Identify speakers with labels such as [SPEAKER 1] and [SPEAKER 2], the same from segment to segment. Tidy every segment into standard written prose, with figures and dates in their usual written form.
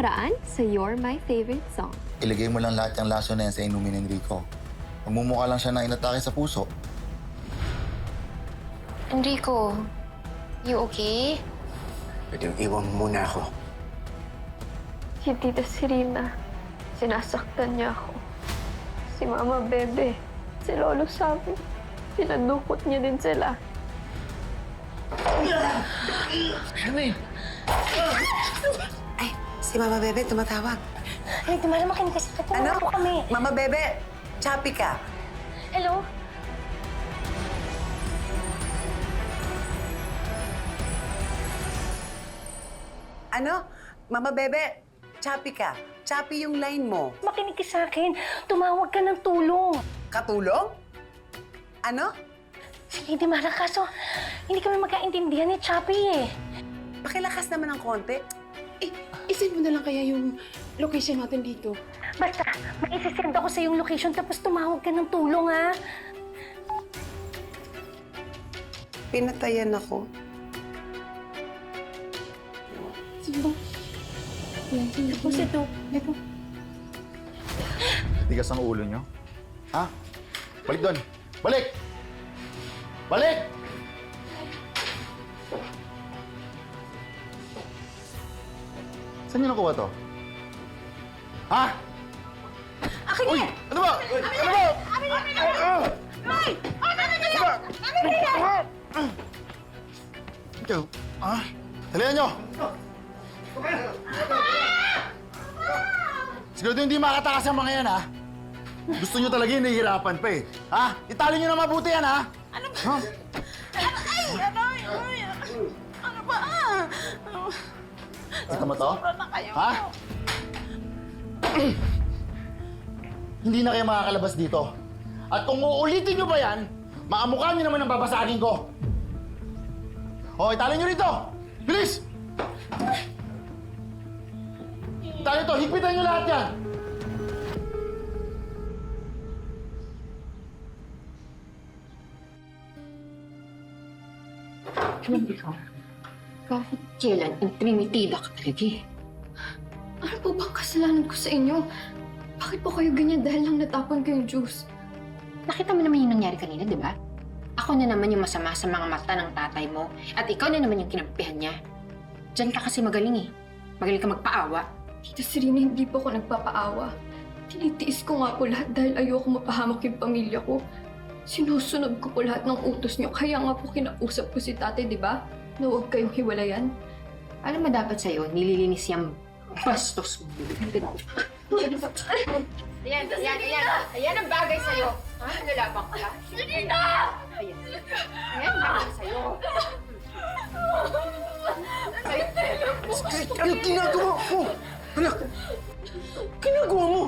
[SPEAKER 1] nakaraan sa You're My Favorite Song.
[SPEAKER 2] Ilagay mo lang lahat yung laso na yan sa inumin ni Enrico. Magmumukha lang siya na inatake sa puso.
[SPEAKER 3] Enrico, you okay?
[SPEAKER 4] Pwedeng iwan mo muna ako.
[SPEAKER 5] Si Tita Serena, sinasaktan niya ako. Si Mama Bebe, si Lolo Sabi, pinadukot niya din sila.
[SPEAKER 6] Ay, si Mama Bebe tumatawag.
[SPEAKER 3] Ay, di malam makinig kasi.
[SPEAKER 6] Ano?
[SPEAKER 3] Po kami.
[SPEAKER 6] Mama Bebe, choppy ka.
[SPEAKER 3] Hello?
[SPEAKER 6] Ano? Mama Bebe, choppy ka. Choppy yung line mo.
[SPEAKER 3] Makinig ka sa akin. Tumawag ka ng tulong.
[SPEAKER 6] Katulong? Ano?
[SPEAKER 3] Sige, di Mara, kaso hindi kami magkaintindihan ni Chappy eh.
[SPEAKER 6] Pakilakas naman ng konti.
[SPEAKER 7] I-send mo na lang kaya yung location natin dito.
[SPEAKER 3] Basta, may isi-send ako sa yung location tapos tumawag ka ng tulong, ha?
[SPEAKER 6] Pinatayan ako.
[SPEAKER 7] Sige. Yan, sige. Tapos ito. Ito.
[SPEAKER 2] Tigas ang ulo nyo. Ha? Balik doon! Balik! Balik! Saan nyo nakuha to? Ha?
[SPEAKER 3] Akin yan!
[SPEAKER 2] Ano ba? Ano ba?
[SPEAKER 3] Akin yan! Ay! Ano na yan? Akin na yan!
[SPEAKER 2] Ikaw, ah? Talihan nyo! Sigurado hindi makatakas ang mga yan, ha? Gusto nyo talaga yung nahihirapan pa, eh. Ha? Itali nyo na mabuti yan, ha? Ano ba? Ha?
[SPEAKER 7] Ano ba?
[SPEAKER 2] Kita mo to? Ha? Hindi na kayo makakalabas dito. At kung uulitin nyo ba yan, makamukha nyo naman ang babasagin ko. O, itali nyo rito! Bilis! Itali to, higpitan nyo lahat yan!
[SPEAKER 8] Alam mo ikaw, kahit kailan, intrimitida ka talaga eh.
[SPEAKER 5] Ano po bang kasalanan ko sa inyo? Bakit po kayo ganyan dahil lang natapon ko yung juice?
[SPEAKER 8] Nakita mo naman yung nangyari kanina, di ba? Ako na naman yung masama sa mga mata ng tatay mo at ikaw na naman yung kinampihan niya. Diyan ka kasi magaling eh. Magaling ka magpaawa.
[SPEAKER 5] Tita Serena, hindi po ako nagpapaawa. Tinitiis ko nga po lahat dahil ayoko mapahamak yung pamilya ko. Sinusunod ko po lahat ng utos niyo, kaya nga po kinausap ko si tate, di ba? Na huwag kayong hiwalayan.
[SPEAKER 8] Alam mo dapat sa'yo, nililinis yung bastos mo. Ayan ang bagay sa'yo. Ha? Nalabang ka? Hindi na! Ayan. Ayan ang bagay sa'yo.
[SPEAKER 4] Ano ginagawa mo? Anak! Ginagawa mo!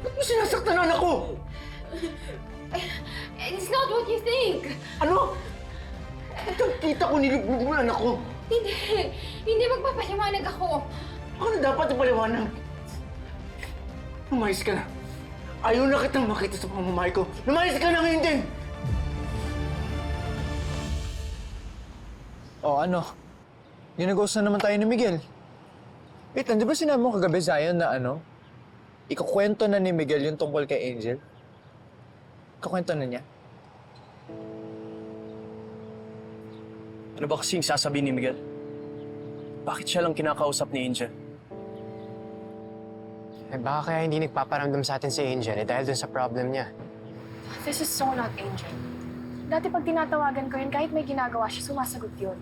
[SPEAKER 4] Ba't mo sinasaktan ang anak ko?
[SPEAKER 5] It's not what you think!
[SPEAKER 4] Ano? Kita ko nilibog mo ang anak ko.
[SPEAKER 5] Hindi magpapaliwanag ako.
[SPEAKER 4] Ako na dapat ipaliwanag. Lumayas ka na. Ayaw na kitang makita sa pamamahay ko. Lumayas ka na ngayon din!
[SPEAKER 9] Oh, ano? Ginagos na naman tayo ni Miguel. Wait, di ba sinabi mo kagabi, Zion, na ano? Ikukwento na ni Miguel yung tungkol kay Angel? Ikukwento na niya?
[SPEAKER 10] Ano ba kasing sasabihin ni Miguel? Bakit siya lang kinakausap ni Angel?
[SPEAKER 11] Eh baka kaya hindi nagpaparamdam sa atin si Angel dahil dun sa problem niya.
[SPEAKER 7] This is so not Angel. Dati pag tinatawagan ko yun, kahit may ginagawa siya, sumasagot yun.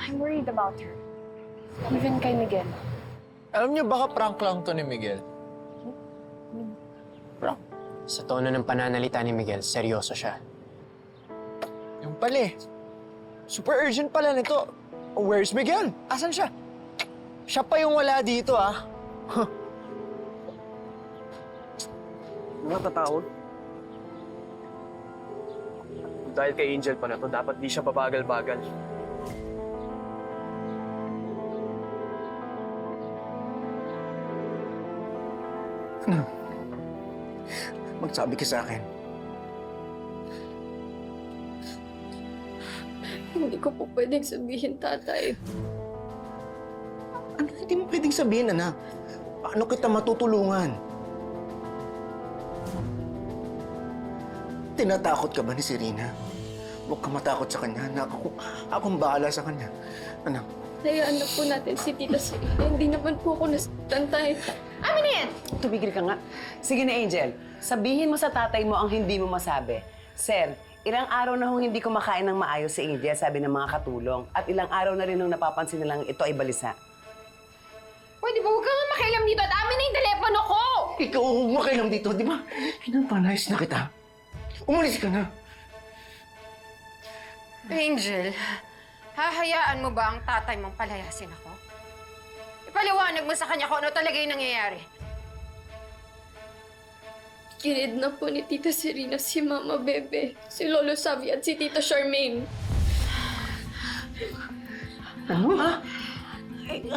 [SPEAKER 7] I'm worried about her. Even kay Miguel.
[SPEAKER 9] Alam niyo, baka prank lang to ni Miguel. Prank?
[SPEAKER 11] Sa tono ng pananalita ni Miguel, seryoso siya.
[SPEAKER 9] Yung pala eh. Super urgent pala nito. Where's Miguel? Asan siya? Siya pa yung wala dito, ah.
[SPEAKER 10] Matatawag? Dahil kay Angel pa na to, dapat di siya babagal-bagal.
[SPEAKER 4] Magsabi ka sa akin.
[SPEAKER 5] Hindi ko po pwedeng sabihin, tatay.
[SPEAKER 6] Ano
[SPEAKER 4] Hindi mo pwedeng sabihin, anak. Paano kita matutulungan? Tinatakot ka ba ni Serena? Huwag ka matakot sa kanya, anak. Akong bahala sa kanya. Anak,
[SPEAKER 5] Hayaan na po natin si Tita Serena. Hindi naman po ako nasaktan, Tay.
[SPEAKER 3] Amin yan!
[SPEAKER 6] Tumigil ka nga. Sige na, Angel. Sabihin mo sa tatay mo ang hindi mo masabi. Sir, ilang araw na hong hindi kumakain ng maayos si Angel, sabi ng mga katulong. At ilang araw na rin nung napapansin nilang ito ay balisa.
[SPEAKER 8] Pwede ba huwag kang makialam dito at amin na yung telepono ko?
[SPEAKER 4] ikaw huwag makialam dito, di ba? Pinapanayos na kita. Umalis ka na.
[SPEAKER 8] Angel, hahayaan mo ba ang tatay mong palayasin ako? Ipaliwanag mo sa kanya kung ano talaga yung nangyayari.
[SPEAKER 5] Kinidnap po ni Tita Serena si Mama Bebe, si Lolo Savi at si Tita Charmaine.
[SPEAKER 6] Ano? Ha?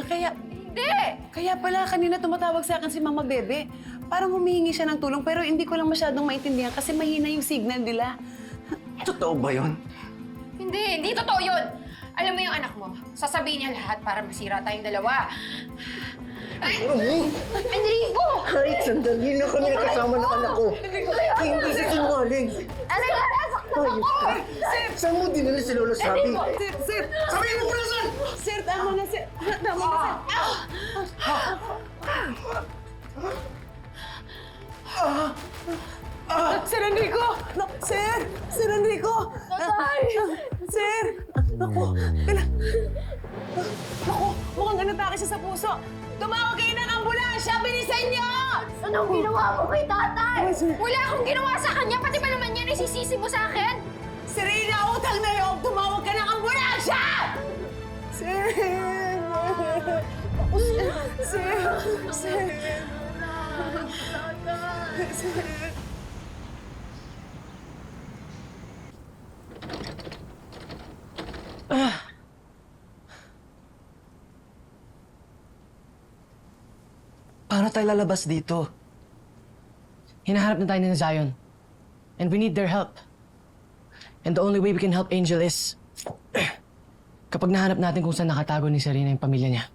[SPEAKER 6] Kaya...
[SPEAKER 8] Hindi!
[SPEAKER 6] Kaya pala kanina tumatawag sa akin si Mama Bebe. Parang humihingi siya ng tulong pero hindi ko lang masyadong maintindihan kasi mahina yung signal nila.
[SPEAKER 4] Totoo ba yun?
[SPEAKER 8] Hindi totoo yun! Alam mo yung anak mo, sasabihin niya lahat para masira tayong dalawa. Ay! Enrico!
[SPEAKER 4] Kahit sandali na kami kasama ng anak ko. Hindi si sinungaling.
[SPEAKER 8] Ano yung nasaktan ako?
[SPEAKER 4] Saan mo dinala si Lolo Sabi?
[SPEAKER 6] Sir!
[SPEAKER 4] Sabihin mo na, sir!
[SPEAKER 6] Sir, tama na, sir. Tama na, sir. Sir Enrico! No, sir! Sir Enrico! Tatay! Sir! Naku! Naku! Mukhang ganatake siya sa puso. Tumawag kayo ng ambulansya! Bilisan niyo!
[SPEAKER 8] Anong ginawa mo kay tatay? Wala akong ginawa sa kanya, pati ba naman yan isisisi mo sa akin?
[SPEAKER 6] Serena, utang na yun! Tumawag ka ng ambulansya! Sir! Sir! Sir! Sir!
[SPEAKER 4] Paano tayo lalabas dito?
[SPEAKER 11] Hinahanap na tayo ni Zion. And we need their help. And the only way we can help Angel is... kapag nahanap natin kung saan nakatago ni Serena yung pamilya niya.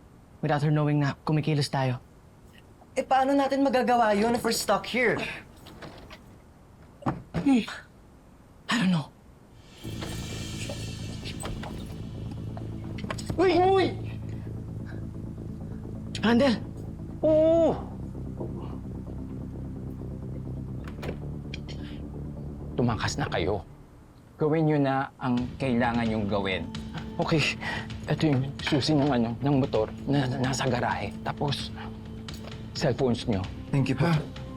[SPEAKER 11] Without her knowing na kumikilos tayo.
[SPEAKER 4] Eh, paano natin magagawa yun if we're stuck here?
[SPEAKER 11] I don't know.
[SPEAKER 4] Uy! Uy!
[SPEAKER 11] Randel!
[SPEAKER 4] Oo!
[SPEAKER 12] Tumakas na kayo. Gawin nyo na ang kailangan nyong gawin.
[SPEAKER 11] Okay.
[SPEAKER 12] Ito yung susi ng motor na nasa garahe. Tapos, cellphones nyo.
[SPEAKER 4] Thank you po.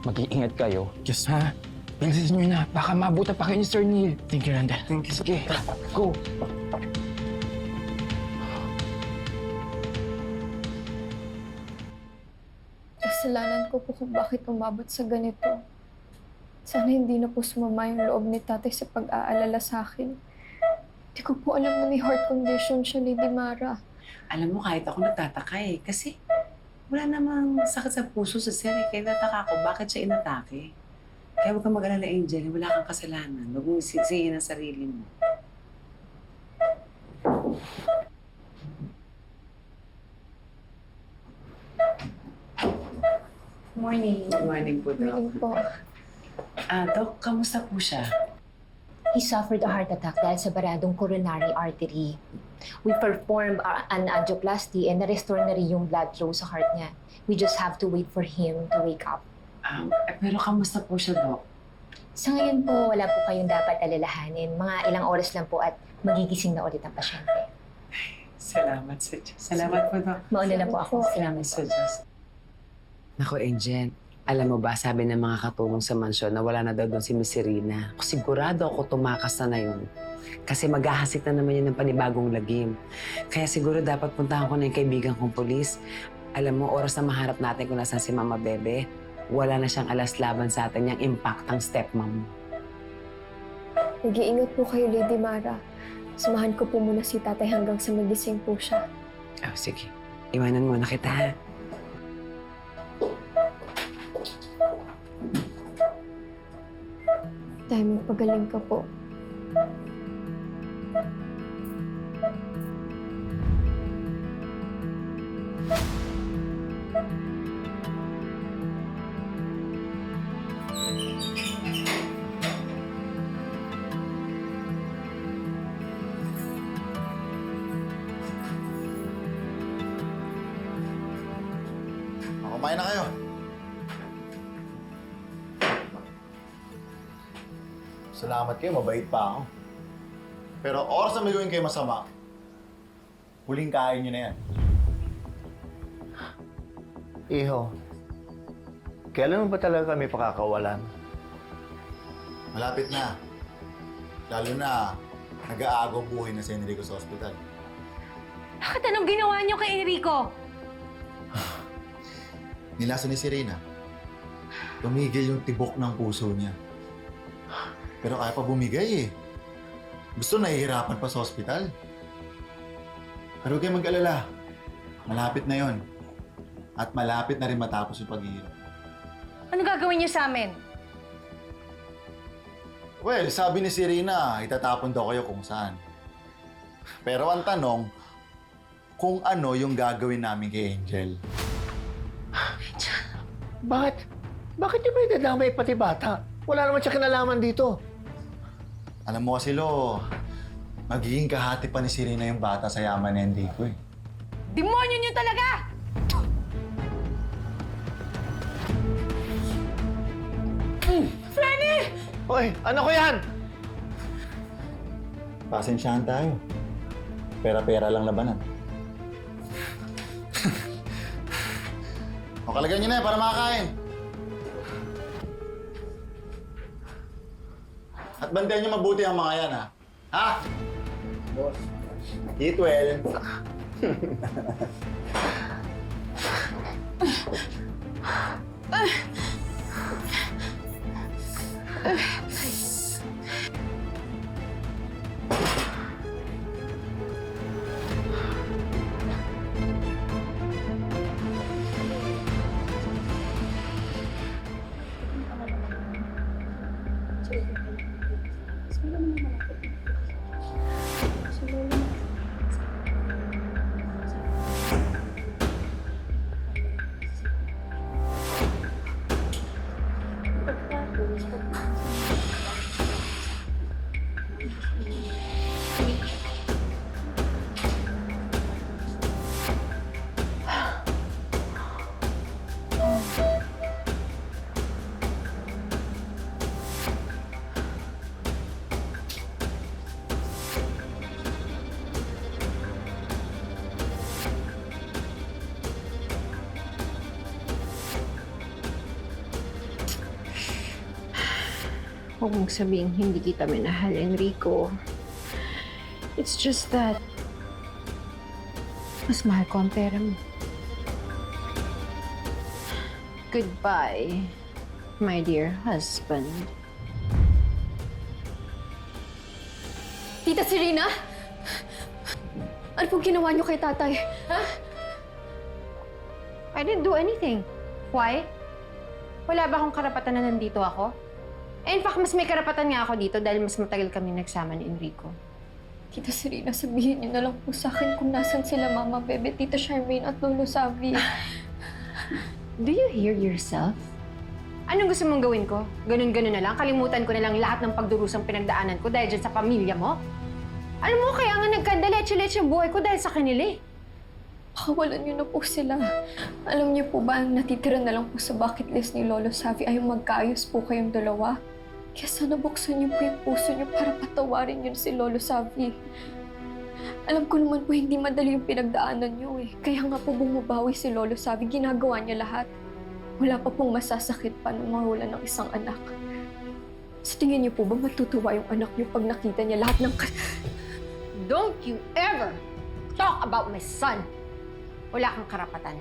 [SPEAKER 12] Mag-iingat kayo.
[SPEAKER 11] Yes.
[SPEAKER 12] Ha? Bilisan nyo na. Baka mabuta pa kayo ni Sir Neil.
[SPEAKER 11] Thank you, Randel.
[SPEAKER 4] Thank you.
[SPEAKER 12] Sige, go.
[SPEAKER 5] Kasalanan ko po kung bakit umabot sa ganito. Sana hindi na po sumama yung loob ni tatay sa pag-aalala sa akin. Hindi ko po alam na may heart condition siya, Lady Mara.
[SPEAKER 6] Alam mo, kahit ako nagtataka eh. Kasi wala namang sakit sa puso sa sir eh. Kaya nataka ko, bakit siya inatake? Kaya huwag kang mag-alala, Angel. Wala kang kasalanan. Huwag mong sisihin ang sarili mo.
[SPEAKER 3] Morning.
[SPEAKER 6] Good morning po, Doc.
[SPEAKER 5] Meaning po,
[SPEAKER 6] Doc, kamusta po siya?
[SPEAKER 3] He suffered a heart attack dahil sa baradong coronary artery. We performed an angioplasty and na-restore na rin yung blood flow sa heart niya. We just have to wait for him to wake up.
[SPEAKER 6] Pero kamusta po siya, Doc?
[SPEAKER 3] Sa ngayon po, wala po kayong dapat alalahanin. Mga ilang oras lang po at magigising na ulit ang pasyente.
[SPEAKER 6] Salamat sa Diyos. Salamat po, Doc.
[SPEAKER 3] Mauna na po ako.
[SPEAKER 6] Salamat sa Diyos. Naku, Angel. Alam mo ba, sabi ng mga katulong sa mansyon na wala na daw doon si Miss Serena. Sigurado ako tumakas na yun. Kasi maghahasik na naman yun ng panibagong lagim. Kaya siguro dapat puntahan ko na yung kaibigan kong polis. Alam mo, oras na maharap natin kung nasaan si Mama Bebe, wala na siyang alas laban sa atin yung impact ng stepmom.
[SPEAKER 5] nag-iingat po kayo, Lady Mara. Samahan ko po muna si tatay hanggang sa magising po siya.
[SPEAKER 6] Oh, sige. Iwanan muna kita, ha?
[SPEAKER 5] Tay, magpagaling ka po.
[SPEAKER 2] Kumain na kayo. Salamat kayo, mabait pa ako. Pero oras na may gawin kayo masama, huling kain nyo na yan.
[SPEAKER 4] Iho, kailan mo ba talaga kami pakakawalan?
[SPEAKER 2] Malapit na. Lalo na, nag-aagaw buhay na si Enrico sa ospital.
[SPEAKER 8] Bakit anong ginawa niyo kay Enrico?
[SPEAKER 2] Nilaso ni Serena. Tumigil yung tibok ng puso niya. Pero kaya pa bumigay eh. Gusto nahihirapan pa sa ospital. Pero huwag kayong mag-alala. Malapit na yon. At malapit na rin matapos yung paghihirap.
[SPEAKER 8] Ano gagawin niyo sa amin?
[SPEAKER 2] Well, sabi ni Serena, itatapon daw kayo kung saan. Pero ang tanong, kung ano yung gagawin namin kay Angel.
[SPEAKER 4] Bakit? Bakit niyo ba idadamay pati bata? Wala naman siya kinalaman dito.
[SPEAKER 2] Alam mo kasi, Lo, magiging kahati pa ni Serena yung bata sa yaman ni Enrico eh.
[SPEAKER 8] Demonyo niyo talaga! Frenny!
[SPEAKER 4] Hoy, ano ko yan?
[SPEAKER 2] Pasensyahan tayo. Pera-pera lang labanan. O, kalagyan nyo na yan para makakain. At bantayan nyo mabuti ang mga yan, ha? Ha? Boss. Eat well.
[SPEAKER 3] Huwag mong sabihing hindi kita minahal, Enrico. It's just that mas mahal ko ang pera mo. Goodbye, my dear husband.
[SPEAKER 5] Tita Serena? Ano pong ginawa niyo kay tatay? Ha?
[SPEAKER 8] I didn't do anything. Why? Wala ba akong karapatan na nandito ako? Eh, in fact, mas may karapatan nga ako dito dahil mas matagal kami nagsama ni Enrico.
[SPEAKER 5] Tita Serena, sabihin niyo na lang po sa akin kung nasan sila Mama Bebe, Tita Charmaine at Lolo Savi.
[SPEAKER 8] Do you hear yourself? Anong gusto mong gawin ko? Ganun-ganun na lang? Kalimutan ko na lang lahat ng pagdurusang pinagdaanan ko dahil dyan sa pamilya mo? Alam mo, kaya nga nagkandaletse-letse ang buhay ko dahil sa kanila eh.
[SPEAKER 5] Pakawalan niyo na po sila. Alam niyo po ba, ang natitira na lang po sa bucket list ni Lolo Savi ay magkaayos po kayong dalawa. Kaya sana buksan niyo po yung puso niyo para patawarin niyo si Lolo Savi. Alam ko naman po hindi madali yung pinagdaanan niyo eh. Kaya nga po bumabawi si Lolo Savi, ginagawa niya lahat. Wala pa pong masasakit pa nung mawalan ng isang anak. Sa tingin niyo po ba matutuwa yung anak niyo pag nakita niya lahat ng...
[SPEAKER 8] Don't you ever talk about my son! Wala kang karapatan.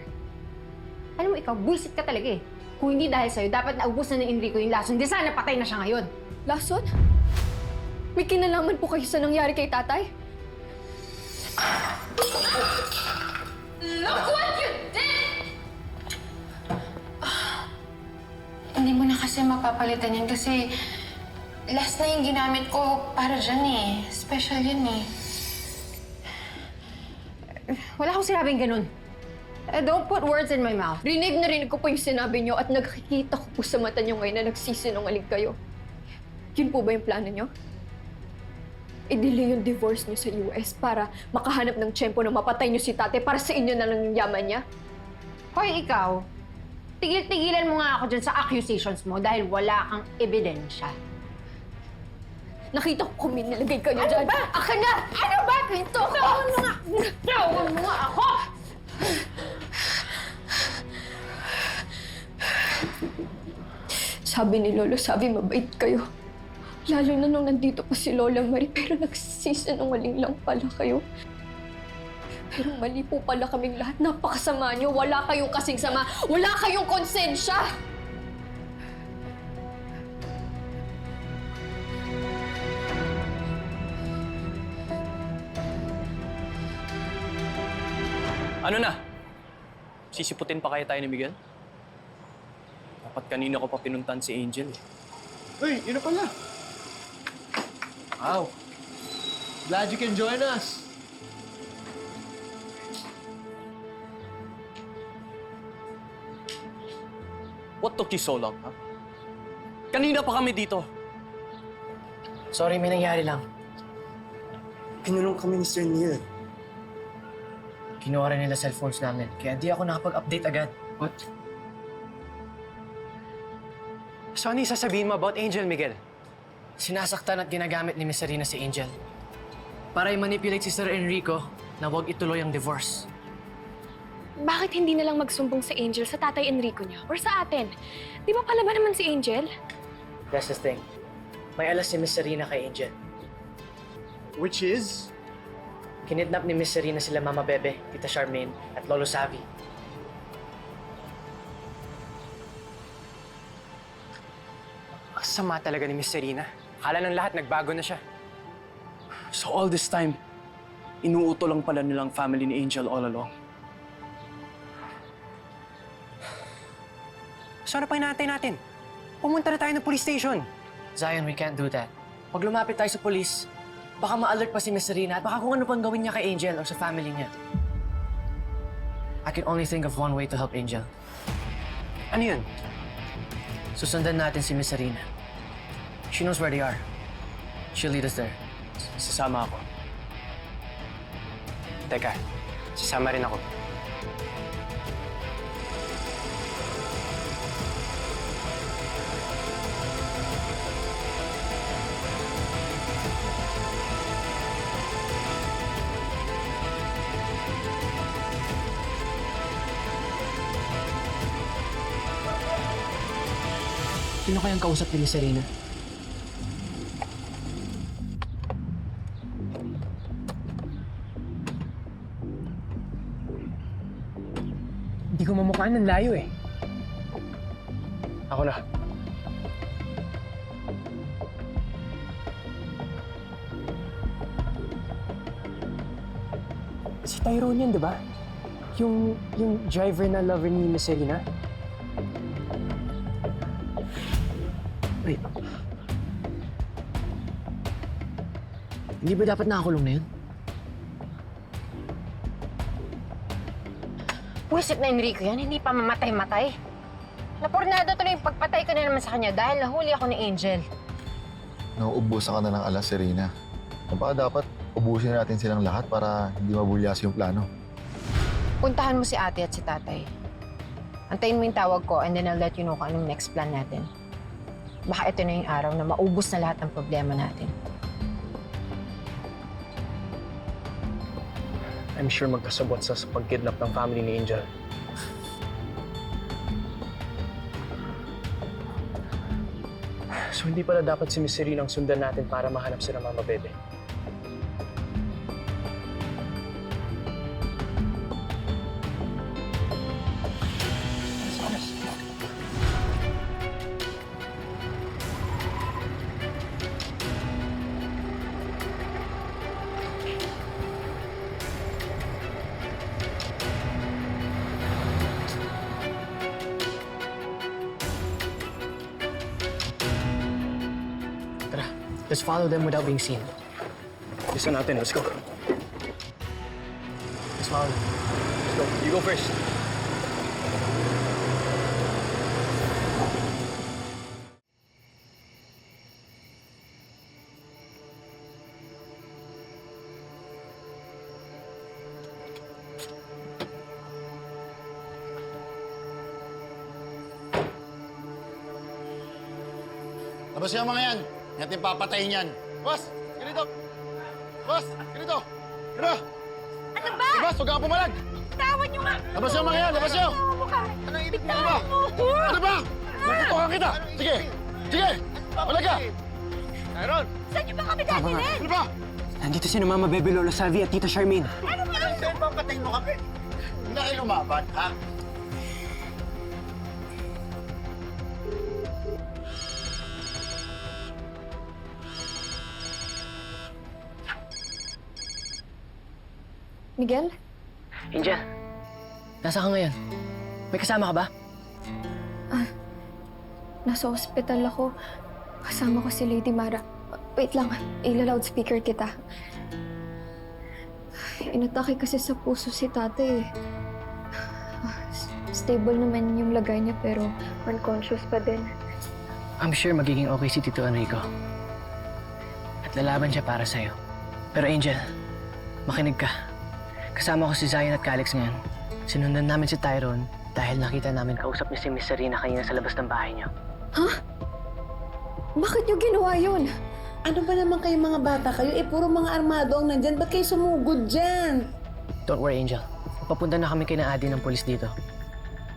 [SPEAKER 8] Alam mo, ikaw, buisit ka talaga eh. Kung hindi dahil sa'yo, dapat naubos na ni Enrico yung lason. Di sana patay na siya ngayon.
[SPEAKER 5] Lason? May kinalaman po kayo sa nangyari kay tatay? Look what you did!
[SPEAKER 8] Hindi mo na kasi mapapalitan yan kasi last na yung ginamit ko para dyan eh. Special yun eh. Wala akong sinabing ganun. Don't put words in my mouth.
[SPEAKER 5] Rinig na rinig ko po yung sinabi niyo at nakikita ko po sa mata niyo ngayon na nagsisinungaling kayo. Yun po ba yung plano niyo? I-delay yung divorce niyo sa US para makahanap ng tiyempo na mapatay niyo si tate para sa inyo na lang yung yaman niya?
[SPEAKER 8] Hoy, ikaw. tigil-tigilan mo nga ako dyan sa accusations mo dahil wala kang ebidensya.
[SPEAKER 5] Nakita ko kung nilagay kayo dyan.
[SPEAKER 8] Ano ba?
[SPEAKER 5] Akin na!
[SPEAKER 8] Ano ba? Ito! Tawag mo nga! Tawag mo nga ako!
[SPEAKER 5] Sabi ni Lolo, sabi mabait kayo. Lalo na nung nandito pa si Lola Marie, pero nagsisinungaling lang pala kayo. Pero mali po pala kaming lahat. Napakasama niyo. Wala kayong kasing sama. Wala kayong konsensya!
[SPEAKER 10] Ano na? Sisiputin pa kaya tayo ni Miguel? Dapat kanina ko pa pinuntan si Angel eh.
[SPEAKER 9] Uy, yun na pala. Wow. Glad you can join us.
[SPEAKER 10] What took you so long, ha? Kanina pa kami dito.
[SPEAKER 11] Sorry, may nangyari lang.
[SPEAKER 4] Pinulong kami ni Sir Neil.
[SPEAKER 11] Kinuha rin nila cellphones namin, kaya hindi ako nakapag-update agad.
[SPEAKER 9] What?
[SPEAKER 11] So ano yung sasabihin mo about Angel, Miguel? Sinasaktan at ginagamit ni Miss Serena si Angel para i-manipulate si Sir Enrico na huwag ituloy ang divorce.
[SPEAKER 7] Bakit hindi na lang magsumbong si Angel sa tatay Enrico niya or sa atin? Di ba pala ba naman si Angel?
[SPEAKER 11] That's the thing. May alas si Miss Serena kay Angel.
[SPEAKER 9] Which is?
[SPEAKER 11] Kinidnap ni Miss Serena sila Mama Bebe, Tita Charmaine, at Lolo Savi.
[SPEAKER 13] Ang sama talaga ni Miss Serena. Akala ng lahat nagbago na siya.
[SPEAKER 10] So all this time, inuuto lang pala nilang family ni Angel all along.
[SPEAKER 13] So ano pa hinahantay natin? Pumunta na tayo ng police station.
[SPEAKER 11] Zion, we can't do that. Pag lumapit tayo sa police, baka ma-alert pa si Miss Serena at baka kung ano pang gawin niya kay Angel o sa family niya. I can only think of one way to help Angel.
[SPEAKER 13] Ano yun?
[SPEAKER 11] Susundan natin si Miss Serena. She knows where they are. She'll lead us there.
[SPEAKER 10] Sasama ako.
[SPEAKER 13] Teka, sasama rin ako.
[SPEAKER 11] Sino kayang kausap ni Miss Serena?
[SPEAKER 13] Hindi ko mamukhaan ng layo eh.
[SPEAKER 11] Ako na.
[SPEAKER 13] Si Tyrone yan, di ba? Yung driver na lover ni Miss Serena?
[SPEAKER 11] Wait. Hindi ba dapat nakakulong na yun?
[SPEAKER 8] Wisit na Enrico yan, hindi pa mamatay-matay. Napornado tuloy yung pagpatay ko na naman sa kanya dahil nahuli ako ni Angel.
[SPEAKER 2] Nauubusan ka na ng alas, Serena. Baka dapat ubusin natin silang lahat para hindi mabulyas yung plano.
[SPEAKER 8] Puntahan mo si ate at si tatay. Antayin mo yung tawag ko and then I'll let you know kung anong next plan natin. Baka ito na yung araw na maubos na lahat ng problema natin.
[SPEAKER 13] I'm sure magkasabot sa pagkidnap ng family ni Angel. So hindi pala dapat si Miss Serena ang sundan natin para mahanap sila Mama Bebe.
[SPEAKER 11] Tara, let's follow them without being seen.
[SPEAKER 13] Listen natin, let's go.
[SPEAKER 11] Let's follow them.
[SPEAKER 13] Let's go. You go first.
[SPEAKER 2] Labas yung mga yan. Natin papatayin yan. Boss! Ganito! Boss! Ganito! Ano?
[SPEAKER 8] Ano ba?
[SPEAKER 2] Boss, huwag kang pumalag!
[SPEAKER 8] Tawan niyo nga!
[SPEAKER 2] Labas yung mga yan! Labas yung! Ano ibig mo ba? Ano ba? Puputokan kita! Sige! Sige! Wala ka! Tyron!
[SPEAKER 8] Saan niyo ba kami dadalhin?
[SPEAKER 2] Ano ba?
[SPEAKER 11] Nandito si Mama Bebe, Lola Salvi at Tita Charmaine.
[SPEAKER 8] Ano ba?
[SPEAKER 2] Saan ba patayin mo kami? Hindi na kayo lumaban, ha?
[SPEAKER 5] Miguel?
[SPEAKER 11] Angel, nasa ka ngayon? May kasama ka ba?
[SPEAKER 5] Nasa ospital ako. Kasama ko si Lady Mara. Wait lang, ila-loudspeaker kita. Inatake kasi sa puso si tate. Stable naman yung lagay niya pero unconscious pa din.
[SPEAKER 11] I'm sure magiging okay si Tito Enrico. At lalaban siya para sa'yo. Pero Angel, makinig ka. Kasama ko si Zion at Calix ngayon. Sinundan namin si Tyrone dahil nakita namin kausap niya si Miss Serena kanina sa labas ng bahay niyo.
[SPEAKER 5] Ha? Bakit niyo ginawa yun?
[SPEAKER 14] Ano ba naman kayo mga bata kayo? Puro mga armado ang nandyan. Ba't kayo sumugod dyan?
[SPEAKER 11] Don't worry, Angel. Papunta na kami kay na Adi ng polis dito.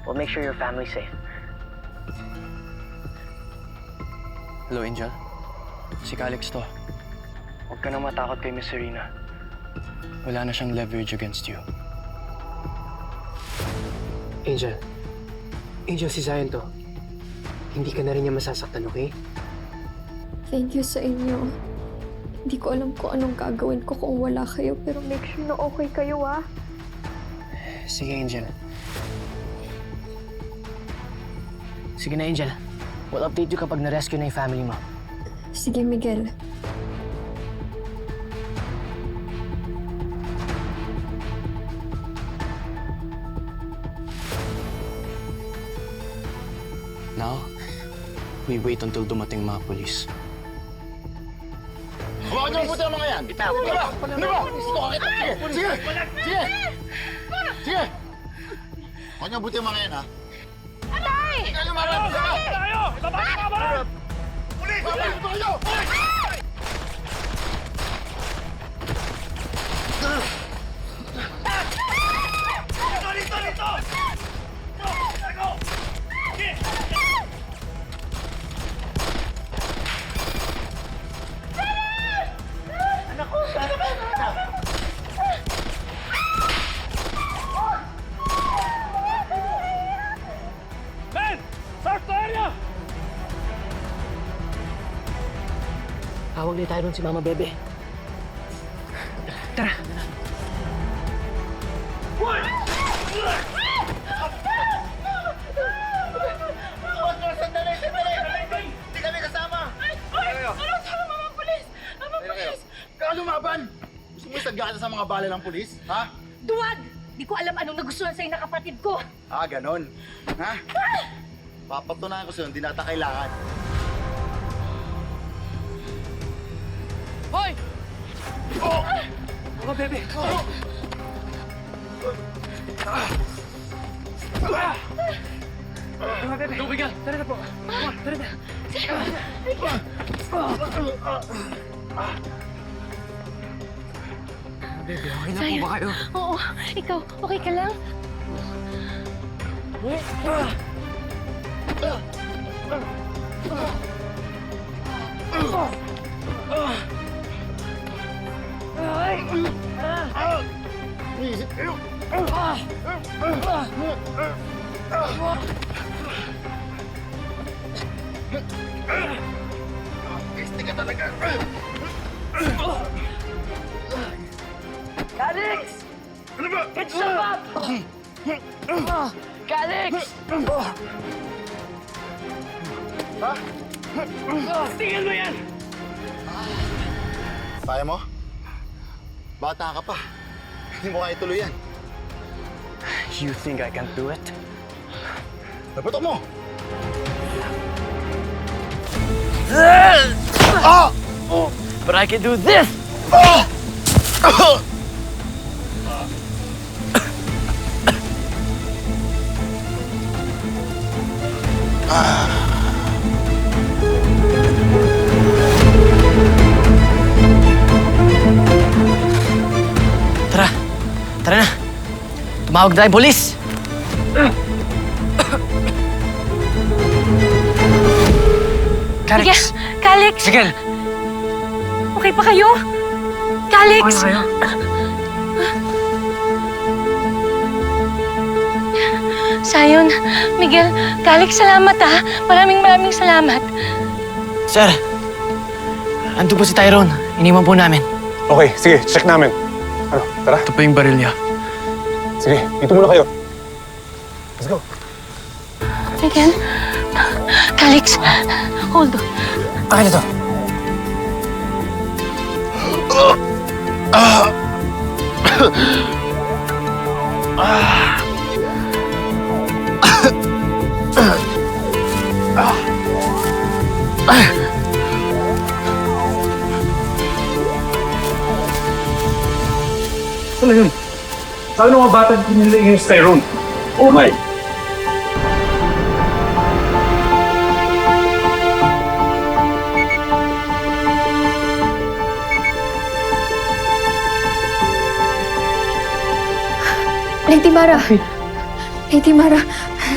[SPEAKER 11] We'll make sure your family's safe.
[SPEAKER 13] Hello, Angel. Si Calix to. Huwag ka nang matakot kay Miss Serena. Wala na siyang leverage against you.
[SPEAKER 11] Angel. Angel, si Zion to. Hindi ka na rin niya masasaktan, okay?
[SPEAKER 5] Thank you sa inyo. Hindi ko alam kung anong gagawin ko kung wala kayo pero make sure na okay kayo ah.
[SPEAKER 11] Sige, Angel. Sige na, Angel. We'll update you kapag na-rescue na yung family mo.
[SPEAKER 5] Sige, Miguel.
[SPEAKER 13] Now, we wait until dumating mga polis.
[SPEAKER 2] Huwag niyo puti ang mga yan! Ano ba? Ano ba? Gusto ka kita! Sige! Sige! Sige! Sige! Huwag niyo puti ang mga yan, ha? Aray! Hindi kayo lumaban! Aray! Tayo! Laban ka ba? Pulis! Pulis! Tayo! Dito! Dito! Go!
[SPEAKER 11] Tawag ni Tyrone si Mama Bebe. Tara!
[SPEAKER 2] Sandali! Hindi kami kasama!
[SPEAKER 14] Ano sabi mga polis? Mga polis!
[SPEAKER 2] Kaya lumaban! Gusto mo isagyan sa mga bala ng pulis? Ha?
[SPEAKER 8] Duwag! Di ko alam anong nagustuhan sa'yo na kapatid ko.
[SPEAKER 2] Ah, ganon. Ha? Papatunayan ko sa'yo, hindi nata kailangan.
[SPEAKER 11] Hoy!
[SPEAKER 2] Oh!
[SPEAKER 11] Mama Bebe!
[SPEAKER 2] Oh!
[SPEAKER 11] Mama Bebe! Tubigan! Tara na po! Come on, tara na! Mama Bebe, okay na po ba kayo?
[SPEAKER 8] Oo, ikaw, okay ka lang?
[SPEAKER 2] Piste ka talaga!
[SPEAKER 11] Calix!
[SPEAKER 2] Ano ba?
[SPEAKER 11] Get yourself up! Calix!
[SPEAKER 2] Ha?
[SPEAKER 11] Tingnan mo yan!
[SPEAKER 2] Kaya mo? Bata ka pa. Hindi mo kaya ituloy yan.
[SPEAKER 13] You think I can do it?
[SPEAKER 2] Naputok mo!
[SPEAKER 11] But I can do this!
[SPEAKER 2] Ah!
[SPEAKER 11] Tumawag na tayong polis! Calix!
[SPEAKER 8] Calix!
[SPEAKER 11] Miguel!
[SPEAKER 8] Okay pa kayo? Calix! Sayon, Miguel, Calix, salamat ha. Maraming salamat.
[SPEAKER 11] Sir, andun po si Tyrone. Iniwan po namin.
[SPEAKER 15] Okay, sige, check namin. Ano, tara.
[SPEAKER 10] Ito pa yung baril niya.
[SPEAKER 15] Sige, dito muna kayo. Let's go.
[SPEAKER 8] Miguel, Calix, hold on.
[SPEAKER 11] Akin na to.
[SPEAKER 15] Ano yun? Saan ng mga bata nila yung Tyrone? Oh my!
[SPEAKER 5] Lady Mara,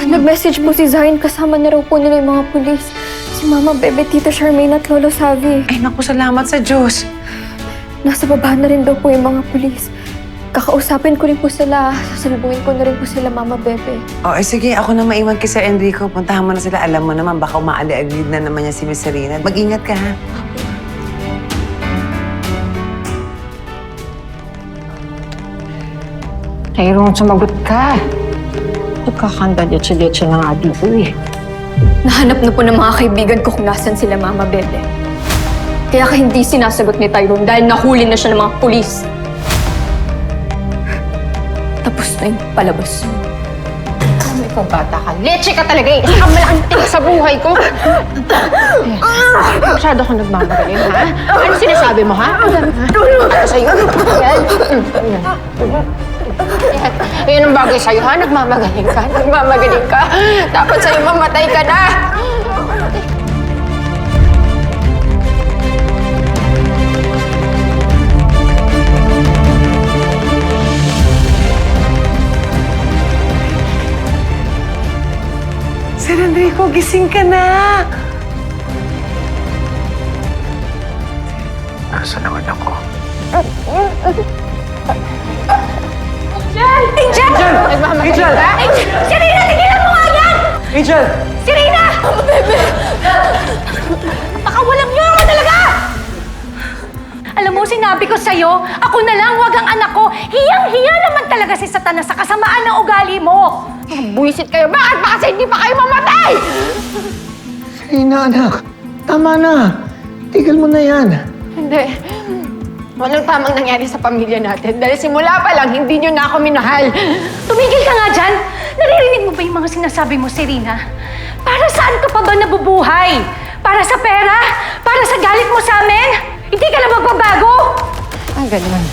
[SPEAKER 5] nag-message po si Zion kasama na raw po nila yung mga pulis. Si Mama Bebe, Tita Charmaine at Lolo Savi.
[SPEAKER 6] Ay, naku, salamat sa Diyos.
[SPEAKER 5] Nasa baba na rin daw po yung mga pulis. Kakausapin ko rin po sila. Sasalubungin ko na rin po sila, Mama Bebe.
[SPEAKER 6] O, sige, ako na maiwan kay Sir Enrico. Puntahan mo na sila. Alam mo naman, baka umaali-agid na naman niya si Miss Serena. Mag-ingat ka, ha?
[SPEAKER 8] Tyrone, sumagot ka. Nagkakanda-ditsa-ditsa na nga dito eh.
[SPEAKER 5] Nahanap na po ng mga kaibigan ko kung nasan sila, Mama Bebe. Kaya hindi sinasagot ni Tyrone dahil nahuli na siya ng mga pulis. Tapos na yung palabas.
[SPEAKER 8] Ano ikaw bata ka? Leche ka talaga eh! Isa ka malaking tinik sa buhay ko! Masyado ka nagmamagaling, ha? Ano sinasabi mo, ha? Ano sa'yo? Yan. Yan ang bagay sa'yo, ha? Nagmamagaling ka. Nagmamagaling ka. Dapat sa'yo mamatay ka na!
[SPEAKER 6] Sir Enrico, gising ka na!
[SPEAKER 15] Nasaan naman ako?
[SPEAKER 8] Angel! Nagmamagaling ka? Serena, tigilan mo nga yan!
[SPEAKER 11] Angel!
[SPEAKER 8] Serena! Bebe! Baka walang niyo ako talaga! Alam mo, sinabi ko sa'yo, ako na lang, wag ang anak ko. Hiyang-hiya naman talaga si Satanas sa kasamaan ng ugali mo. Buwisit kayo. Bakit ba kasi hindi pa kayo mamatay?
[SPEAKER 11] Serena, anak. Tama na. Tigil mo na yan.
[SPEAKER 8] Hindi. Walang tamang nangyari sa pamilya natin. Dahil simula pa lang, hindi niyo na ako minahal. Tumigil ka nga dyan. Naririnig mo ba yung mga sinasabi mo, Serena? Para saan ka pa ba nabubuhay? Para sa pera? Para sa galit mo sa amin? Hindi ka na magbabago? Ah, ganun.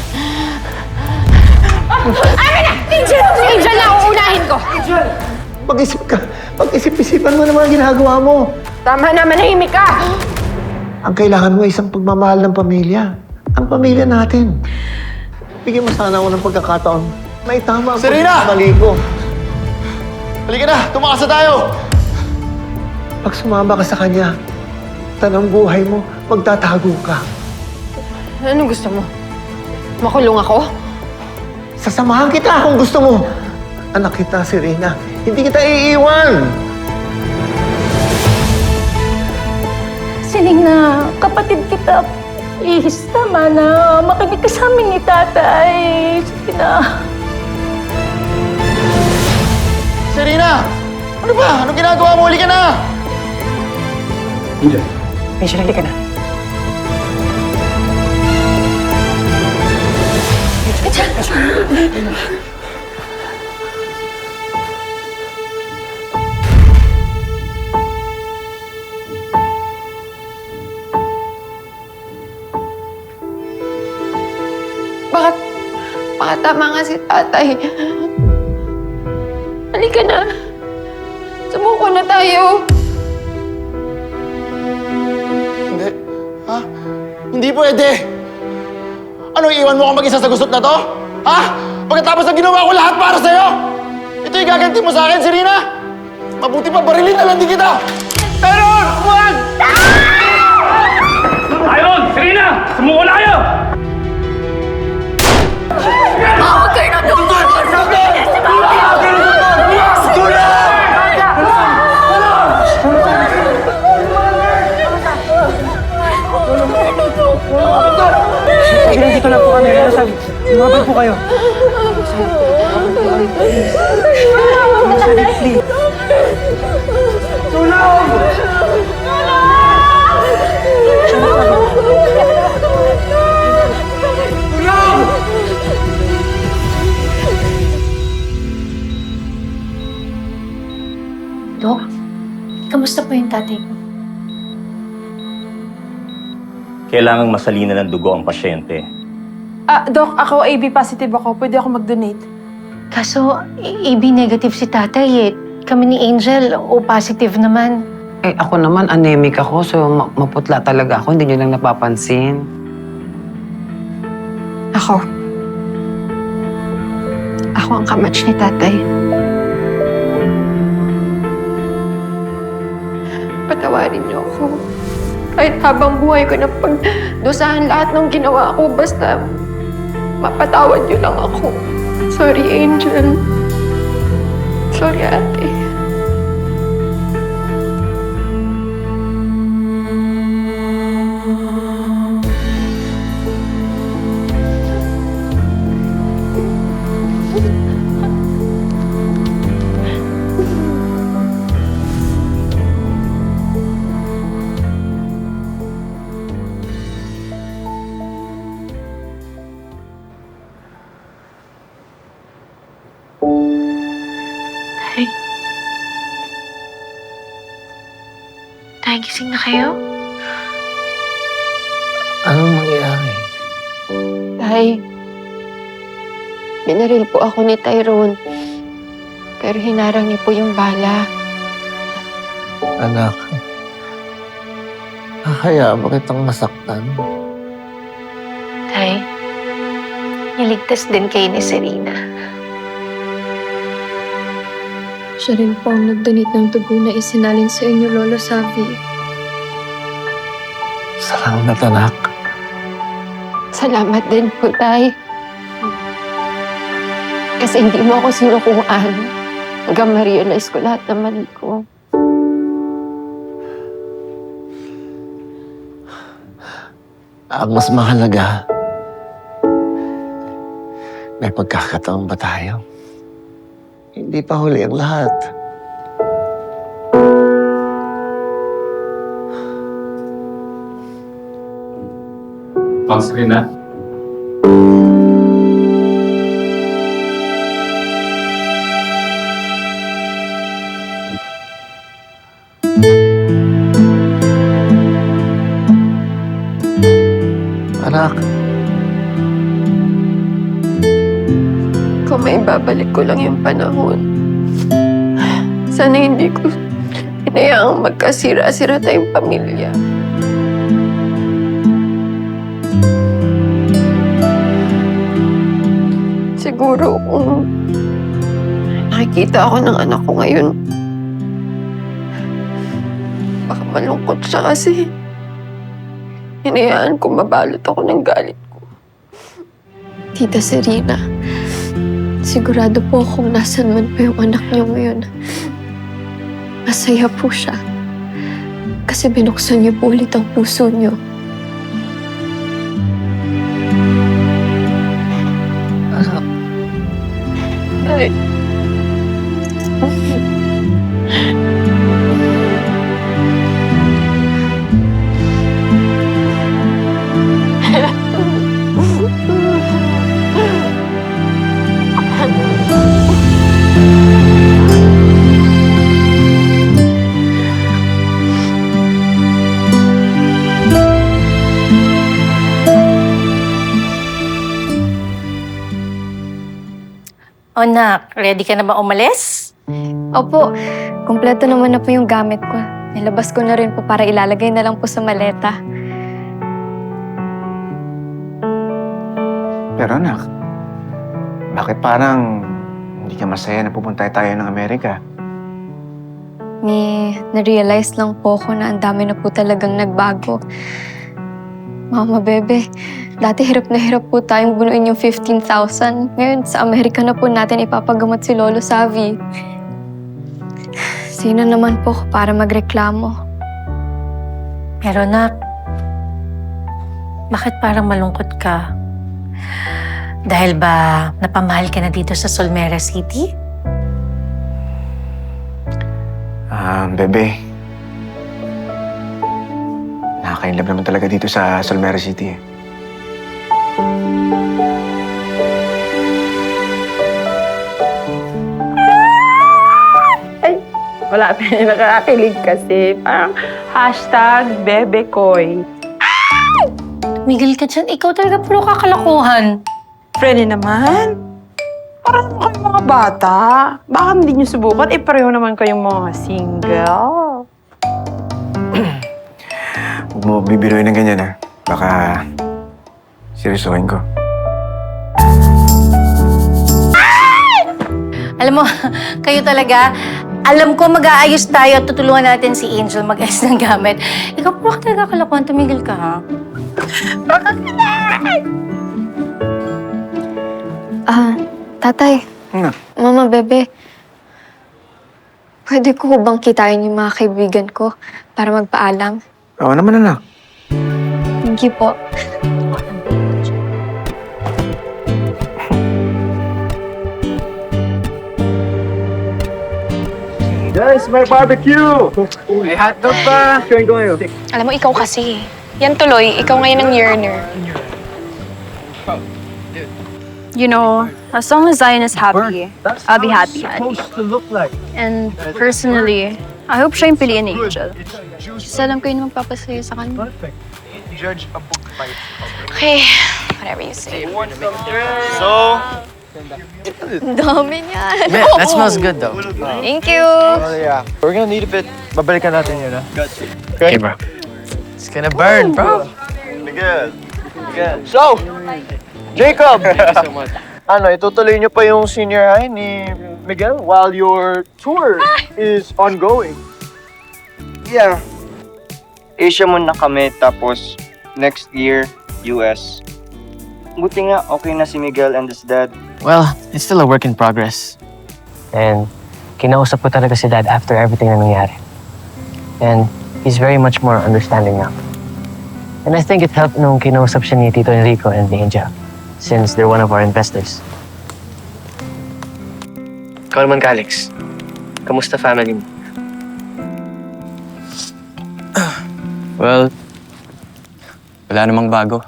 [SPEAKER 8] Amin na! Angel! Angel na uunahin ko!
[SPEAKER 11] Angel! Pag-isip ka. Pag-isip-isipan mo na mga ginagawa mo.
[SPEAKER 8] Tama na, manahimik ka!
[SPEAKER 11] Ang kailangan mo ay isang pagmamahal ng pamilya. Ang pamilya natin. Bigyan mo sana ako ng pagkakataon na itama ang
[SPEAKER 2] Serena!
[SPEAKER 11] pagkakamali ko.
[SPEAKER 2] Halika na! Tumakas na tayo!
[SPEAKER 11] Pag sumama ka sa kanya, tanang buhay mo, magtatago ka.
[SPEAKER 8] Anong gusto mo? Makulong ako?
[SPEAKER 11] Sasamahan kita kung gusto mo. Anak kita, Serena. Hindi kita iiwan.
[SPEAKER 8] Serena, kapatid kita. Please, tama na. Makinig ka sa amin ni tatay. Sige na.
[SPEAKER 2] Serena! Ano ba? Anong ginagawa mo? Halika na!
[SPEAKER 15] Angel.
[SPEAKER 11] Angel, hindi ka na.
[SPEAKER 8] Baka tama nga si tatay. Halika na. Sumuko na tayo.
[SPEAKER 2] Hindi. Ha? Hindi pwede! Ano, iiwan mo ako mag-isa sa gusot na to? Ha? Pagkatapos ng ginawa ko lahat para sa'yo! Ito yung gaganti mo sa akin, Serena! Mabuti pa barilin na lang din kita!
[SPEAKER 15] Tyron! Huwag! Tyron! Serena! Sumuko na kayo!
[SPEAKER 5] Huwag kayo na doon!
[SPEAKER 11] Nandito na po kami. Lumabas po kayo.
[SPEAKER 7] Dok, kamusta po yung tatay ko?
[SPEAKER 16] Kailangang masalina ng dugo ang pasyente.
[SPEAKER 17] Doc, ako AB positive ako. Pwede ako mag-donate.
[SPEAKER 3] Kaso, AB negative si tatay eh. Kami ni Angel, O positive naman.
[SPEAKER 6] Eh, ako naman, anemic ako, so maputla talaga ako. Hindi nyo lang napapansin.
[SPEAKER 5] Ako ang kamatch ni tatay. Patawarin niyo ako. Kahit habang buhay ko na pagdusahan lahat ng ginawa ko, basta mapatawad niyo lang ako. Sorry, Angel. Sorry, ate.
[SPEAKER 3] Tay, gising na kayo?
[SPEAKER 12] Anong mangyayari?
[SPEAKER 5] Tay, binaril po ako ni Tyrone. Pero hinarang niyo po yung bala.
[SPEAKER 12] Anak, hahayaan mo kitang masaktan.
[SPEAKER 3] Tay, niligtas din kayo ni Serena.
[SPEAKER 5] Siya rin po ang nag-donate ng dugo na isinalin sa inyo, Lolo Savi.
[SPEAKER 12] Salamat, anak.
[SPEAKER 5] Salamat din po, Tay. Kasi hindi mo ako sinukuhaan hanggang ma-realize ko lahat ng mali ko.
[SPEAKER 12] Ang mas mahalaga, may pagkakataon ba tayo? Hindi pa huli ang lahat.
[SPEAKER 15] Serena?
[SPEAKER 12] Anak.
[SPEAKER 5] Kung may babalik ko lang yung panahon, sana hindi ko inayaang magkasira-sira tayong pamilya. Siguro kung nakikita ako ng anak ko ngayon, baka malungkot siya kasi hinayaan ko mabalot ako ng galit ko. Tita Serena, sigurado po akong nasan man pa yung anak niyo ngayon. Masaya po siya. Kasi binuksan niyo po ulit ang puso niyo.
[SPEAKER 12] Anak.
[SPEAKER 5] Ay.
[SPEAKER 7] O nak, ready ka na ba umalis?
[SPEAKER 5] Opo, kumpleto naman na po yung gamit ko. Nilabas ko na rin po para ilalagay na lang po sa maleta.
[SPEAKER 9] Pero anak, Bakit parang hindi ka masaya na pupunta tayo ng Amerika?
[SPEAKER 5] Na-realize lang po ko na ang dami na po talagang nagbago. Mama, bebe, dati hirap na hirap po tayong bunuin yung 15,000. Ngayon, sa Amerika na po natin ipapagamot si Lolo Savi. Sino naman po ako para magreklamo?
[SPEAKER 18] Pero nak, bakit parang malungkot ka? Dahil ba napamahal ka na dito sa Solmera City?
[SPEAKER 9] Bebe. Nakaka-inlove naman talaga dito sa Solmera City eh.
[SPEAKER 17] Ay, wala pa yung nakakakilig kasi. Parang #bebekoy.
[SPEAKER 18] Tumigil ka dyan. Ikaw talaga puro kakalokohan.
[SPEAKER 17] Friendly naman. Parang kayong mga bata. Baka hindi nyo subukan. Pareho naman kayong mga single.
[SPEAKER 9] Huwag mo bibiruin ng ganyan, ha? Baka seryosohin ko.
[SPEAKER 18] Alam mo, kayo talaga, alam ko mag-aayos tayo at tutulungan natin si Angel mag-ayos ng gamit. Ikaw puro ka talaga kalokohan. Tumigil ka, ha?
[SPEAKER 5] Tatay, Mama, bebe, pwede ko bang kitain yung mga kaibigan ko para magpaalam?
[SPEAKER 9] Oo naman, anak.
[SPEAKER 5] Hindi po.
[SPEAKER 9] Guys, may barbecue! May hotdog pa! Kain ko ngayon.
[SPEAKER 7] Alam mo, ikaw kasi. Yan tuloy, ikaw ngayon ang yearner.
[SPEAKER 19] You know, as long as Zion is happy, I'll be happy, honey. And personally, I hope siya yung piliin ni Angel. Kasi alam ko yun magpapasaya sa kanya.
[SPEAKER 7] Okay, whatever you say.
[SPEAKER 9] So,
[SPEAKER 5] Ang dami niyan.
[SPEAKER 9] man, that smells good though.
[SPEAKER 5] Thank you.
[SPEAKER 9] Oh, yeah. We're gonna need a bit. Babalikan natin yun, ha? Okay, bro. It's gonna burn, bro.
[SPEAKER 4] Miguel. So, Jacob! Ano, itutuloy niyo pa yung senior high ni Miguel while your tour is ongoing?
[SPEAKER 13] Yeah. Asia muna kami, tapos next year, US. Buti nga, okay na si Miguel and his dad.
[SPEAKER 11] Well, it's still a work in progress.
[SPEAKER 20] And kinausap ko talaga si Dad after everything na nangyari. And he's very much more understanding now. And I think it helped nung kinausap siya ni Tito Enrico and ni Angel, since they're one of our investors. Ikaw naman, Calix. Kamusta family mo?
[SPEAKER 13] Well, wala namang bago.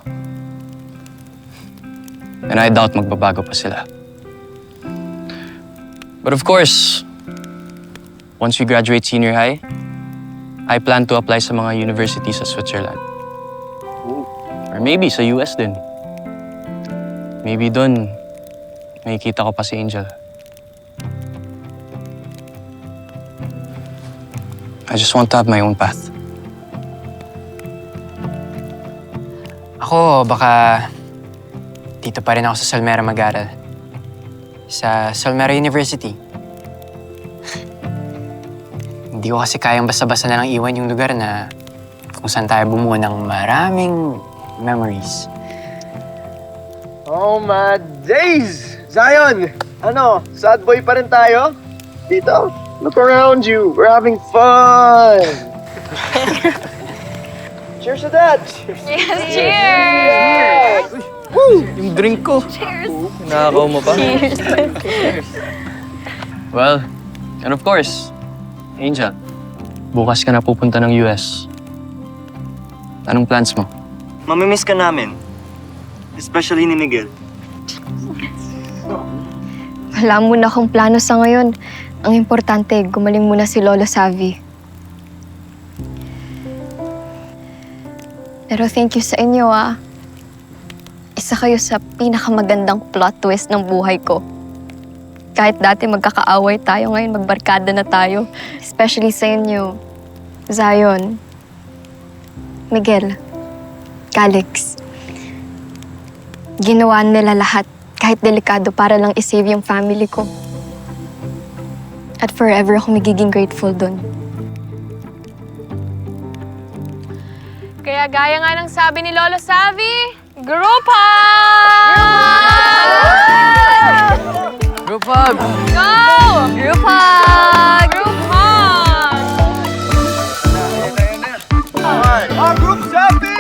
[SPEAKER 13] And I doubt magbabago pa sila. But of course, once we graduate senior high, I plan to apply sa mga universities sa Switzerland. Or maybe sa US din. Maybe doon, makikita ko pa si Angel. I just want to have my own path.
[SPEAKER 21] Ako, baka dito pa rin ako sa Solmera mag-aral. Sa Solmera University. Hindi ko kasi kayang basta-basta na lang iwan yung lugar na kung saan tayo bumuo ng maraming memories.
[SPEAKER 4] Oh my days! Zion! Ano, sad boy pa rin tayo? Dito, look around you. We're having fun! Cheers to that!
[SPEAKER 7] Yes, cheers!
[SPEAKER 4] Woo!
[SPEAKER 10] Yung drink ko.
[SPEAKER 7] Cheers!
[SPEAKER 10] Nakakaw mo pa?
[SPEAKER 7] Cheers!
[SPEAKER 13] Well, and of course, Angel, bukas ka na pupunta ng US. Anong plans mo?
[SPEAKER 22] Mamimiss ka namin. Especially ni Miguel.
[SPEAKER 5] Wala muna akong plano sa ngayon. Ang importante, gumaling muna si Lolo Savi. Pero thank you sa inyo, ah. Isa kayo sa pinakamagandang plot twist ng buhay ko. Kahit dati magkakaaway tayo, ngayon magbarkada na tayo. Especially sa inyo, Zion, Miguel, Calix. Ginawa nila lahat
[SPEAKER 19] kahit delikado para lang isave yung family ko. At forever ako magiging grateful dun.
[SPEAKER 7] Kaya gaya nga ng sabi ni Lolo Savi, group hug!
[SPEAKER 6] Group hug!
[SPEAKER 7] Go! Group hug! Group hug!
[SPEAKER 4] Group selfie!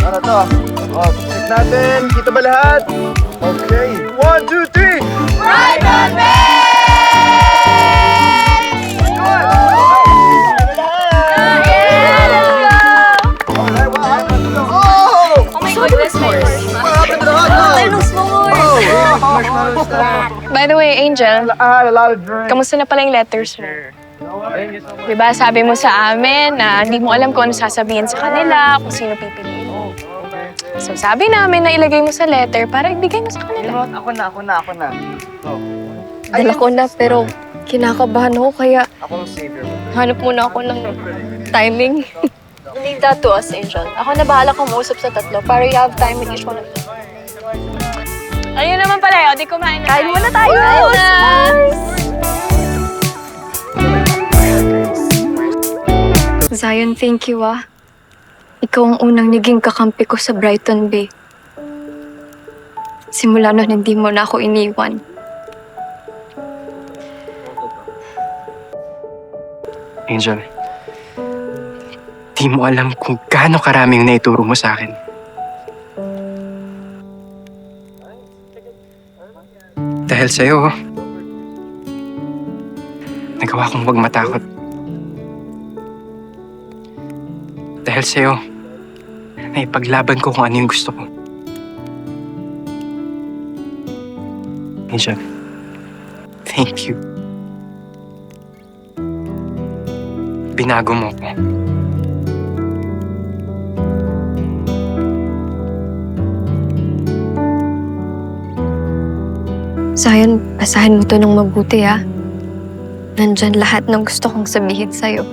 [SPEAKER 4] Ano to? Check natin. Kita ba lahat? Okay. 1, 2, 3!
[SPEAKER 7] Right on me!
[SPEAKER 19] By the way, Angel, kamusta na pala yung letters mo? Diba sabi mo sa amin na hindi mo alam kung ano sasabihin sa kanila, kung sino pipiliin mo. So sabi namin na ilagay mo sa letter para ibigay mo sa kanila.
[SPEAKER 4] Ako na.
[SPEAKER 19] Dala ko na pero kinakabahan ako kaya
[SPEAKER 4] Ako ang savior.
[SPEAKER 19] hanap muna ako ng timing.
[SPEAKER 7] Leave that to us, Angel. Ako na bahala kumusap sa tatlo para you have time with each one of them. Ayun naman pala, di kumain na. Kain muna tayo! Kain na!
[SPEAKER 19] Zion, thank you ah. Ikaw ang unang naging kakampi ko sa Brighton Bay. Simula nun hindi mo na ako iniwan.
[SPEAKER 21] Angel, di mo alam kung gaano karaming naituro mo sa akin. Dahil sa'yo, nagawa kong huwag matakot. Dahil sa'yo, naipaglaban ko kung ano yung gusto ko. Angel, thank you. Binago mo ko.
[SPEAKER 19] Zion, basahin mo to ng mabuti ah. Nandyan lahat ng gusto kong sabihin sa'yo.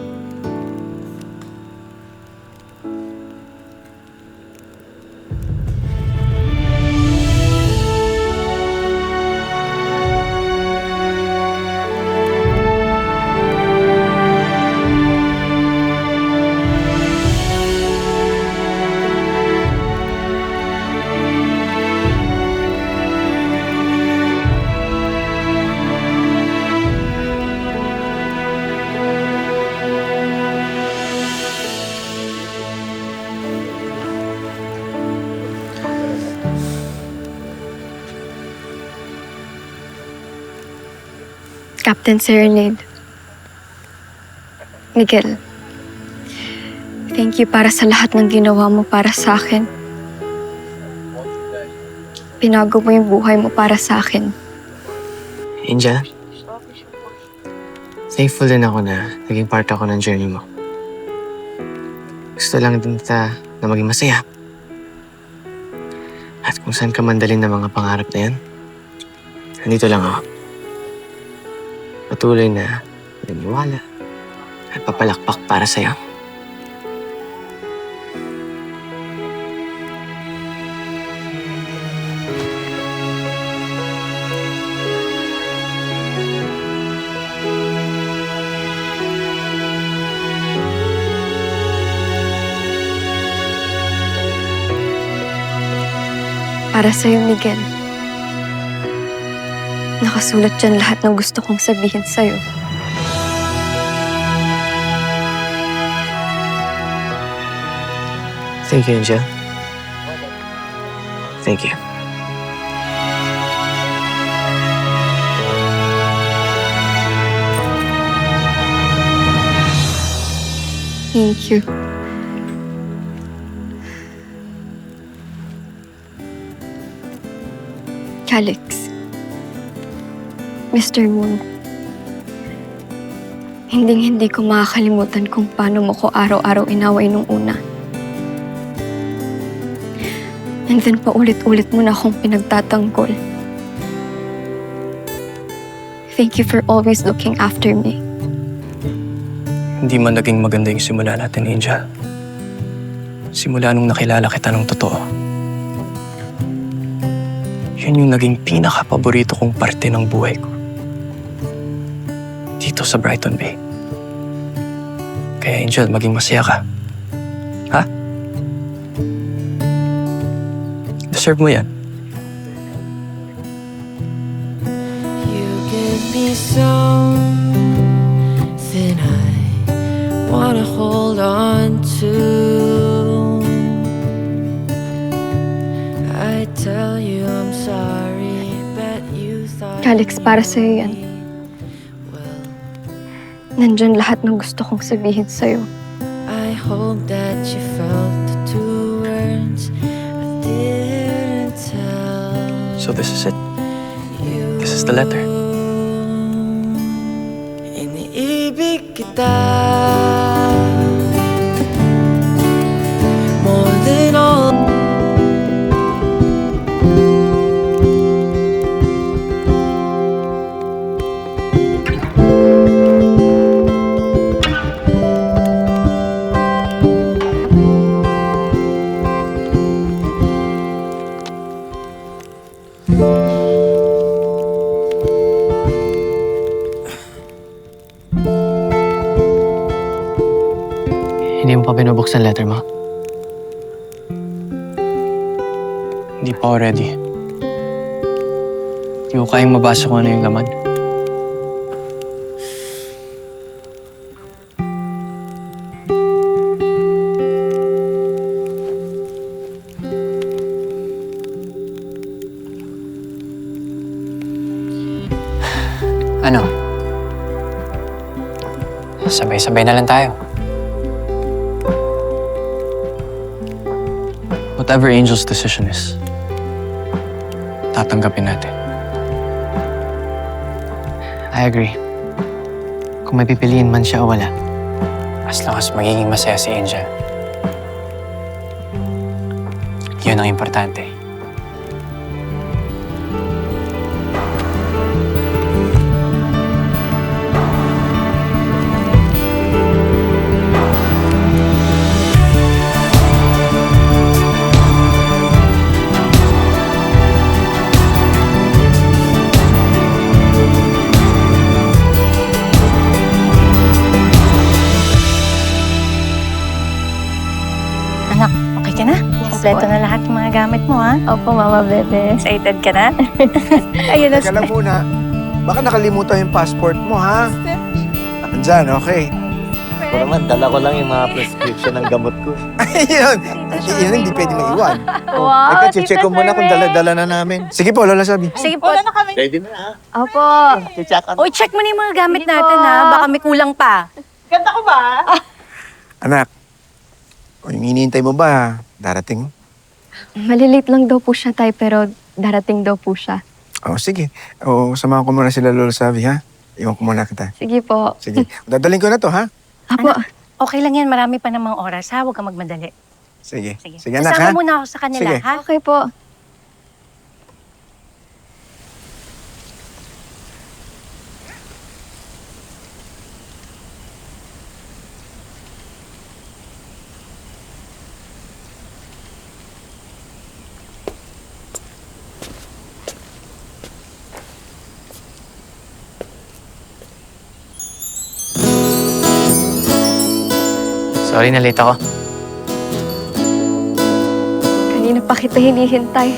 [SPEAKER 19] Captain Serenade. Miguel, thank you para sa lahat ng ginawa mo para sa akin. Pinago mo yung buhay mo para sa akin.
[SPEAKER 20] Angel, thankful din ako na naging part ako ng journey mo. Gusto lang din kita na maging masaya. At kung saan ka mandalin ng mga pangarap na yan, nandito lang ako. Patuloy na naniwala at papalakpak para sa'yo.
[SPEAKER 19] Para sa'yo, Miguel. Nakasulat dyan lahat ng gusto kong sabihin sa'yo.
[SPEAKER 20] Thank you, Angel. Thank you.
[SPEAKER 19] Thank you. Calix. Mr. Moon. Hindi ko makakalimutan kung paano mo ko araw-araw inaway nung una. And then paulit-ulit mo na akong pinagtatanggol. Thank you for always looking after me.
[SPEAKER 13] Hindi man naging maganda yung simula natin, Angel. Simula nung nakilala kita ng totoo. Yun yung naging pinaka-paborito kong parte ng buhay ko. Dito sa Brighton Bay. Kaya Angel, maging masaya ka. Ha? Deserve mo yan.
[SPEAKER 1] Give me something I wanna hold on to. I tell you I'm sorry, bet you thought
[SPEAKER 5] Alex, para sa'yo yan. Nandyan lahat ng gusto kong sabihin sa'yo.
[SPEAKER 1] I hope that you felt the two words I didn't tell.
[SPEAKER 13] So this is it. This is the letter.
[SPEAKER 1] Iniibig kita more than all.
[SPEAKER 20] Hindi mo pa binubuksan letter mo?
[SPEAKER 13] Hindi pa ako ready. Hindi ko kayang mabasa kung ano yung laman.
[SPEAKER 21] Ano? Sabay-sabay na lang tayo.
[SPEAKER 13] Whatever Angel's decision is, tatanggapin natin.
[SPEAKER 20] I agree. Kung may pipiliin man siya o wala.
[SPEAKER 21] As long as magiging masaya si Angel. Yun ang importante.
[SPEAKER 18] Anak, okay ka na? Kompleto na lahat ng mga gamit mo, ha?
[SPEAKER 5] Opo, Mama Bebe.
[SPEAKER 18] Excited ka na? Ayun na.
[SPEAKER 4] Teka lang muna. Baka nakalimutan yung passport mo, ha? Andyan, okay.
[SPEAKER 22] Ako naman, dala ko lang yung mga prescription ng gamot ko.
[SPEAKER 4] Ayun! Yun hindi pwede maiwan.
[SPEAKER 18] Wow,
[SPEAKER 4] Teka, check ko muna kung dala-dala na namin. Sige po, Lola Sabi.
[SPEAKER 18] Sige po.
[SPEAKER 22] Ready na, ha?
[SPEAKER 18] Opo. Uy, check mo na yung mga gamit natin, ha? Baka may kulang pa. Ganda ko ba?
[SPEAKER 4] Anak, o yung hinihintay mo ba, darating?
[SPEAKER 5] Malilate lang daw po siya, Tay, pero darating daw po siya.
[SPEAKER 4] O, sige. O, samahan ko muna sila Lola Sabi, ha? Iwan ko muna kita.
[SPEAKER 5] Sige po.
[SPEAKER 4] Sige. Dadaling ko na to, ha?
[SPEAKER 5] Apo.
[SPEAKER 18] Okay lang yan, marami pa namang oras, ha? Huwag kang magmadali.
[SPEAKER 4] Sige. Sige, anak, ha?
[SPEAKER 18] Kasama muna ako sa kanila,
[SPEAKER 4] Sige.
[SPEAKER 18] ha?
[SPEAKER 5] Okay po.
[SPEAKER 20] Sorry na late ako.
[SPEAKER 5] Kanina pa kita hinihintay.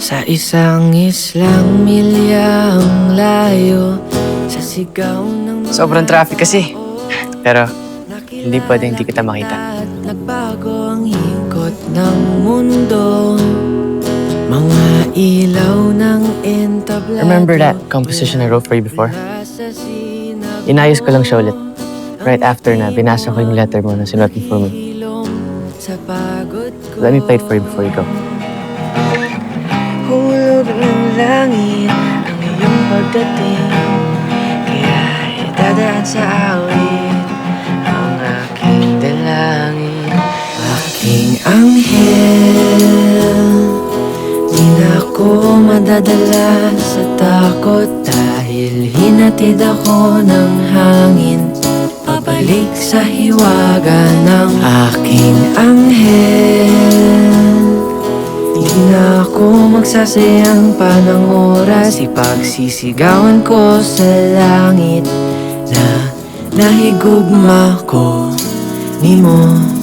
[SPEAKER 1] Sa isang islang milyang layo, sa sigaw ng
[SPEAKER 20] Sobrang traffic kasi. Pero hindi pwedeng hindi kita makita.
[SPEAKER 1] nagbago ang hingkot ng mundo. Mga ilaw ng entablado.
[SPEAKER 20] Remember that composition I wrote for you before? Inayos ko lang siya ulit. Right after na, binasa ko yung letter mo na sinulat mo for me. Let me play it for you before you go.
[SPEAKER 1] Hulog ng langit ang iyong pagdating, kaya dadaan sa awit ang aking dalangin. Aking anghel, di na ako madadala sa takot dahil hinatid ako ng hangin. Balik sa hiwaga ng aking anghel. Di na ako magsasayang pa ng oras, ipagsisigawan ko sa langit na nahigugma ko ni mo.